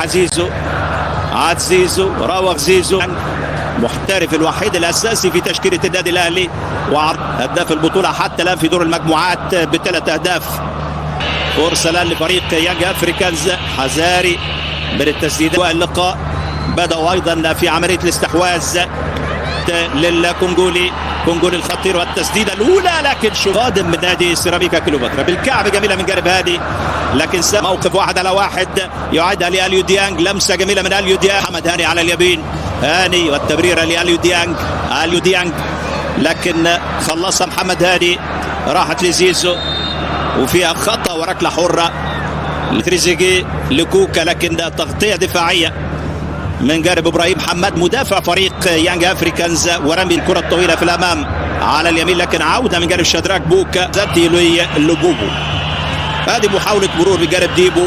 زيزو، عاد زيزو، راوغ زيزو محترف الوحيد الاساسي في تشكيله النادي الاهلي وعرض هداف البطوله حتى الان في دور المجموعات ب3 اهداف. فرصه الان لفريق يانج افريكانز. حذاري من التسديدات واللقاء بدأوا ايضا في عمليه الاستحواذ للكونغولي الخطير والتسديده الاولى، لكن شو قادم من نادي سيراميكا كليوباترا بالكعب جميله من جانب هادي، لكن موقف 1 على 1 يعيدها لاليو ديانج. لمسه جميله من اليو ديانج، محمد هاني على اليمين، هاني والتمريره لاليو ديانج، اليو ديانج لكن خلصها محمد هاني، راحت لزيزو وفيها خطا وركله حره لتريزيجيه لكوكا، لكن تغطيه دفاعيه من جانب ابراهيم محمد مدافع فريق يانج افريكانز، ورمي الكره الطويله في الامام على اليمين، لكن عوده من جانب شادراك بوكا ذاتي لبوبو. هذه محاوله مرور بجانب ديبو،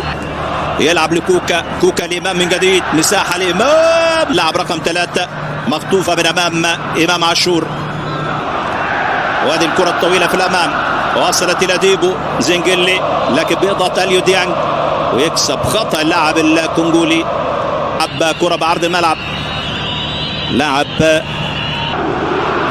يلعب لكوكا، كوكا الامام من جديد، مساحه الامام، لاعب رقم 3 مخطوفه من امام امام عاشور، وهذه الكره الطويله في الامام وصلت الى ديبو زنجلي، لكن بيضغط اليو ديانج ويكسب خطا اللاعب الكونغولي. لعب كره بعرض الملعب، لاعب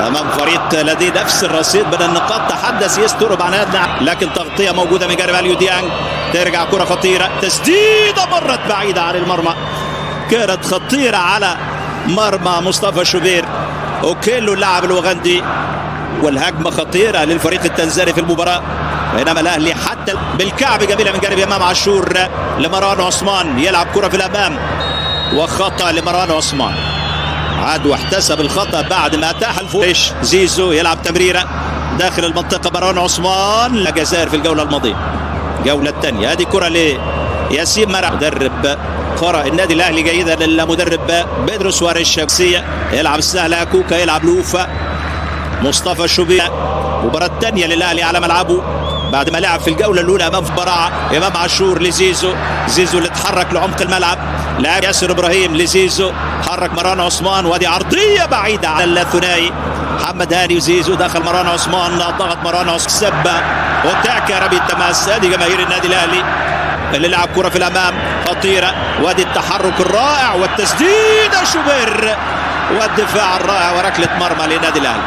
امام فريق لديه نفس الرصيد من النقاط، تحدث يستر عن هذا، لكن تغطيه موجوده من جانب اليو ديانج، ترجع كره خطيره، تسديده مرت بعيده عن المرمى، كانت خطيره على مرمى مصطفى شوبير اوكيلو اللاعب الوغندي، والهجمه خطيره للفريق التنزاني في المباراه، بينما الاهلي حتى بالكعب جميله من جانب امام عاشور لمروان عثمان، يلعب كره في الامام وخطا لمروان عثمان، عاد واحتسب الخطا بعد ما اتاح الفوش. زيزو يلعب تمريره داخل المنطقه، مروان عثمان لجزائر في الجوله الماضيه، الجوله الثانيه. هذه كره لياسين مرع، مدرب قرأ النادي الاهلي جيدا للمدرب بيدرو سواريش شخصيه، يلعب السهله كوكا، يلعب لوفا، مصطفى شوبير. المباراه الثانيه للاهلي على ملعبه بعد ما لعب في الجوله الاولى امام براعه، امام عاشور لزيزو، زيزو اللي اتحرك لعمق الملعب، لاعب ياسر ابراهيم لزيزو، حرك مروان عثمان، وادي عرضيه بعيده على الثنائي محمد هاني وزيزو، دخل مروان عثمان، ضغط مروان عثمان، سبه وتعكى رمي التماس. هذه جماهير النادي الاهلي اللي لعب كره في الامام خطيره، وادي التحرك الرائع والتسديده شوبير والدفاع الرائع وركله مرمى للنادي الاهلي،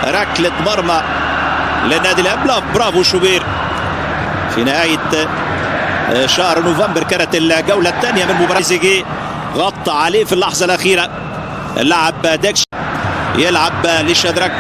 ركله مرمى للنادي الاهلي. برافو شوبير. في نهايه شهر نوفمبر كانت الجوله الثانيه من مباراه زيجي، غطى عليه في اللحظه الاخيره اللاعب ديكش، يلعب لشادراك